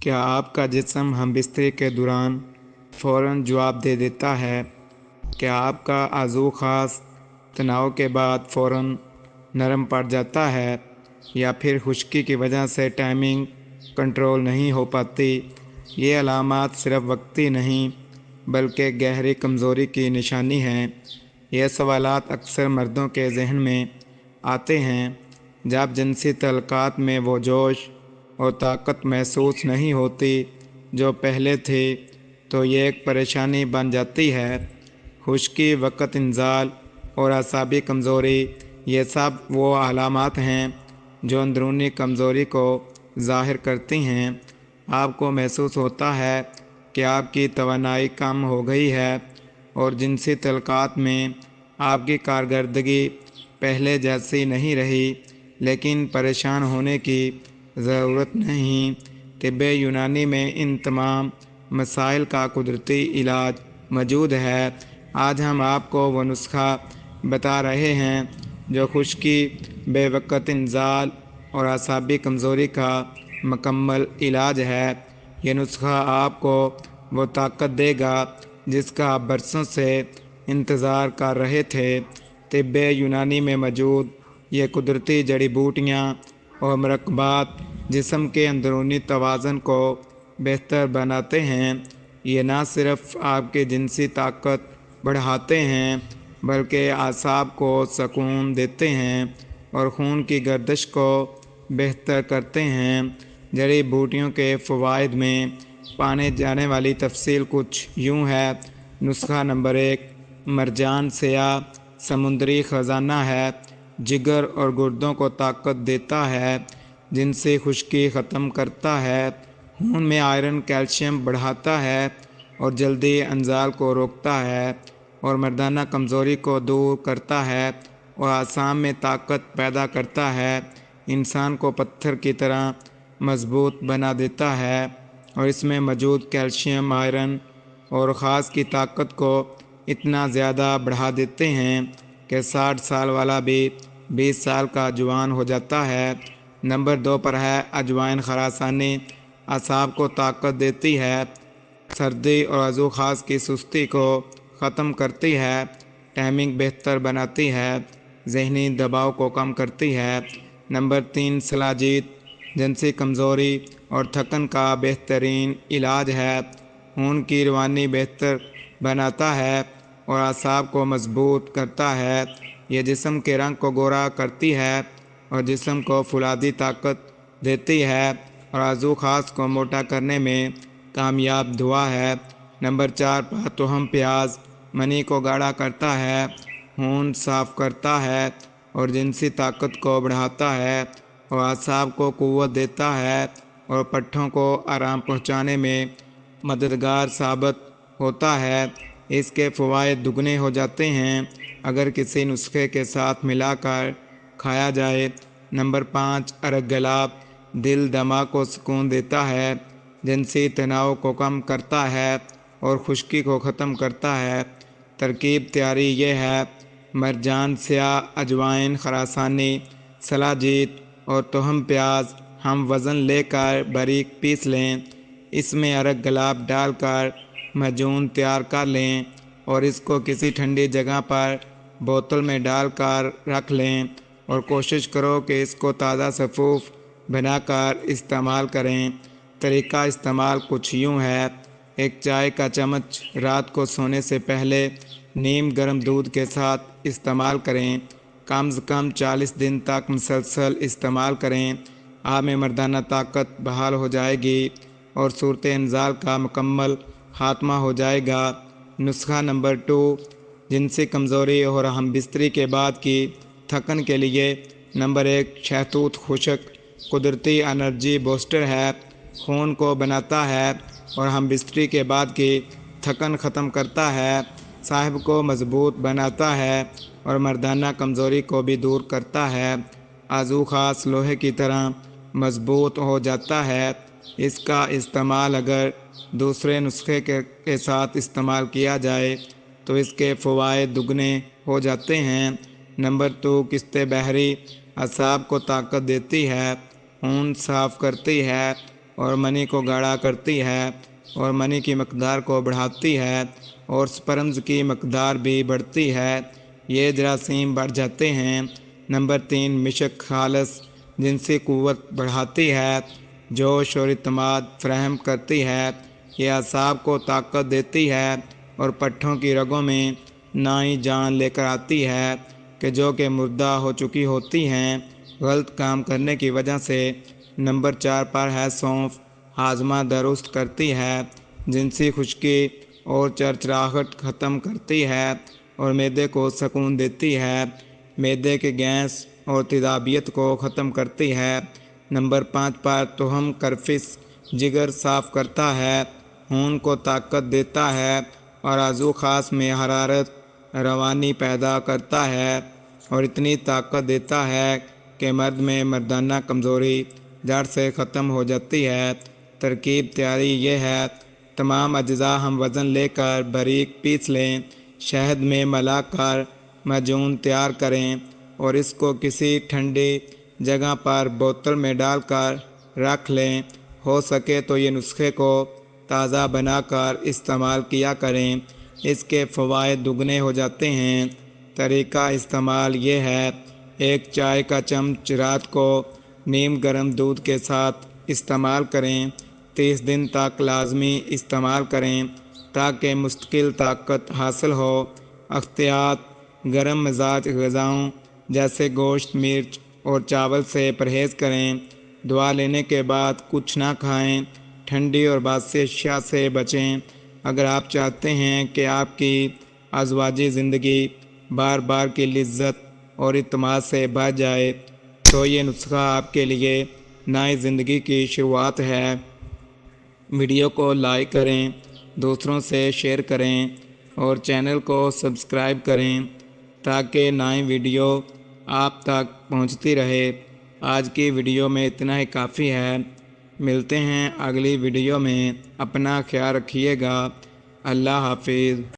کیا آپ کا جسم ہم بستری کے دوران فوراً جواب دے دیتا ہے؟ کیا آپ کا عضو خاص تناؤ کے بعد فوراً نرم پڑ جاتا ہے، یا پھر خشکی کی وجہ سے ٹائمنگ کنٹرول نہیں ہو پاتی؟ یہ علامات صرف وقتی نہیں بلکہ گہری کمزوری کی نشانی ہیں۔ یہ سوالات اکثر مردوں کے ذہن میں آتے ہیں جب جنسی تعلقات میں وہ جوش اور طاقت محسوس نہیں ہوتی جو پہلے تھی، تو یہ ایک پریشانی بن جاتی ہے۔ خشکی، وقت انزال اور اعصابی کمزوری، یہ سب وہ علامات ہیں جو اندرونی کمزوری کو ظاہر کرتی ہیں۔ آپ کو محسوس ہوتا ہے کہ آپ کی توانائی کم ہو گئی ہے اور جنسی تعلقات میں آپ کی کارکردگی پہلے جیسی نہیں رہی، لیکن پریشان ہونے کی ضرورت نہیں۔ طب یونانی میں ان تمام مسائل کا قدرتی علاج موجود ہے۔ آج ہم آپ کو وہ نسخہ بتا رہے ہیں جو خشکی، بے وقت انزال اور اعصابی کمزوری کا مکمل علاج ہے۔ یہ نسخہ آپ کو وہ طاقت دے گا جس کا آپ برسوں سے انتظار کر رہے تھے۔ طب یونانی میں موجود یہ قدرتی جڑی بوٹیاں اور مرکبات جسم کے اندرونی توازن کو بہتر بناتے ہیں۔ یہ نہ صرف آپ کی جنسی طاقت بڑھاتے ہیں بلکہ اعصاب کو سکون دیتے ہیں اور خون کی گردش کو بہتر کرتے ہیں۔ جڑی بوٹیوں کے فوائد میں پانے جانے والی تفصیل کچھ یوں ہے۔ نسخہ نمبر 1، مرجان سیاہ سمندری خزانہ ہے۔ جگر اور گردوں کو طاقت دیتا ہے، جنسی خشکی ختم کرتا ہے، خون میں آئرن کیلشیم بڑھاتا ہے اور جلدی انزال کو روکتا ہے، اور مردانہ کمزوری کو دور کرتا ہے اور اعصاب میں طاقت پیدا کرتا ہے۔ انسان کو پتھر کی طرح مضبوط بنا دیتا ہے، اور اس میں موجود کیلشیم، آئرن اور خاص کی طاقت کو اتنا زیادہ بڑھا دیتے ہیں کہ 60 سال والا بھی 20 سال کا جوان ہو جاتا ہے۔ نمبر 2 پر ہے اجوائن خراسانی۔ اعصاب کو طاقت دیتی ہے، سردی اور عضو خاص کی سستی کو ختم کرتی ہے، ٹائمنگ بہتر بناتی ہے، ذہنی دباؤ کو کم کرتی ہے۔ نمبر 3 سلاجیت، جنسی کمزوری اور تھکن کا بہترین علاج ہے۔ خون کی روانی بہتر بناتا ہے اور اعصاب کو مضبوط کرتا ہے۔ یہ جسم کے رنگ کو گورا کرتی ہے اور جسم کو فولادی طاقت دیتی ہے اور عضو خاص کو موٹا کرنے میں کامیاب دوا ہے۔ نمبر 4 پر تہم پیاز، منی کو گاڑھا کرتا ہے، خون صاف کرتا ہے اور جنسی طاقت کو بڑھاتا ہے اور اعصاب کو قوت دیتا ہے اور پٹھوں کو آرام پہنچانے میں مددگار ثابت ہوتا ہے۔ اس کے فوائد دگنے ہو جاتے ہیں اگر کسی نسخے کے ساتھ ملا کر کھایا جائے۔ نمبر 5 ارگ گلاب، دل دماغ کو سکون دیتا ہے، جنسی تناؤ کو کم کرتا ہے اور خشکی کو ختم کرتا ہے۔ ترکیب تیاری یہ ہے: مرجان سیاہ، اجوائن خراسانی، سلاجیت اور تہم پیاز ہم وزن لے کر باریک پیس لیں۔ اس میں ارگ گلاب ڈال کر معجون تیار کر لیں اور اس کو کسی ٹھنڈی جگہ پر بوتل میں ڈال کر رکھ لیں، اور کوشش کرو کہ اس کو تازہ سفوف بنا کر استعمال کریں۔ طریقہ استعمال کچھ یوں ہے: ایک چائے کا چمچ رات کو سونے سے پہلے نیم گرم دودھ کے ساتھ استعمال کریں۔ کم از کم 40 دن تک مسلسل استعمال کریں۔ آپ میں مردانہ طاقت بحال ہو جائے گی اور صورت انزال کا مکمل خاتمہ ہو جائے گا۔ نسخہ نمبر 2، جنسی کمزوری اور ہم بستری کے بعد کی تھکن کے لیے۔ نمبر 1 شہتوت خشک، قدرتی انرجی بوسٹر ہے، خون کو بناتا ہے اور ہم بستری کے بعد کی تھکن ختم کرتا ہے، صاحب کو مضبوط بناتا ہے اور مردانہ کمزوری کو بھی دور کرتا ہے۔ عضو خاص لوہے کی طرح مضبوط ہو جاتا ہے۔ اس کا استعمال اگر دوسرے نسخے کے ساتھ استعمال کیا جائے تو اس کے فوائد دگنے ہو جاتے ہیں۔ نمبر 2 قسط بحری، اعصاب کو طاقت دیتی ہے، خون صاف کرتی ہے اور منی کو گاڑھا کرتی ہے اور منی کی مقدار کو بڑھاتی ہے اور سپرمز کی مقدار بھی بڑھتی ہے۔ یہ جراثیم بڑھ جاتے ہیں۔ نمبر 3، مشق خالص جنسی قوت بڑھاتی ہے، جوش اور اعتماد فراہم کرتی ہے۔ یہ اعصاب کو طاقت دیتی ہے اور پٹھوں کی رگوں میں نئی جان لے کر آتی ہے جو کہ مردہ ہو چکی ہوتی ہیں غلط کام کرنے کی وجہ سے۔ نمبر 4 پر ہے سونف، ہاضمہ درست کرتی ہے، جنسی خشکی اور چرچراہٹ ختم کرتی ہے اور معدے کو سکون دیتی ہے، معدے کے گیس اور تیزابیت کو ختم کرتی ہے۔ نمبر 5 پر تہم کرفس، جگر صاف کرتا ہے، خون کو طاقت دیتا ہے اور عضو خاص میں حرارت روانی پیدا کرتا ہے اور اتنی طاقت دیتا ہے کہ مرد میں مردانہ کمزوری جڑ سے ختم ہو جاتی ہے۔ ترکیب تیاری یہ ہے: تمام اجزاء ہم وزن لے کر باریک پیس لیں، شہد میں ملا کر معجون تیار کریں اور اس کو کسی ٹھنڈی جگہ پر بوتل میں ڈال کر رکھ لیں۔ ہو سکے تو یہ نسخے کو تازہ بنا کر استعمال کیا کریں، اس کے فوائد دگنے ہو جاتے ہیں۔ طریقہ استعمال یہ ہے: 1 چائے کا چمچ رات کو نیم گرم دودھ کے ساتھ استعمال کریں، 30 دن تک لازمی استعمال کریں تاکہ مستقل طاقت حاصل ہو۔ احتیاط: گرم مزاج غذاؤں جیسے گوشت، مرچ اور چاول سے پرہیز کریں۔ دوا لینے کے بعد کچھ نہ کھائیں، ٹھنڈی اور باسی اشیاء سے بچیں۔ اگر آپ چاہتے ہیں کہ آپ کی ازواجی زندگی بار بار کی لذت اور اعتماد سے بھر جائے تو یہ نسخہ آپ کے لیے نئی زندگی کی شروعات ہے۔ ویڈیو کو لائک کریں، دوسروں سے شیئر کریں اور چینل کو سبسکرائب کریں تاکہ نئی ویڈیو آپ تک پہنچتی رہے۔ آج کی ویڈیو میں اتنا ہی کافی ہے۔ ملتے ہیں اگلی ویڈیو میں۔ اپنا خیال رکھیے گا۔ اللہ حافظ۔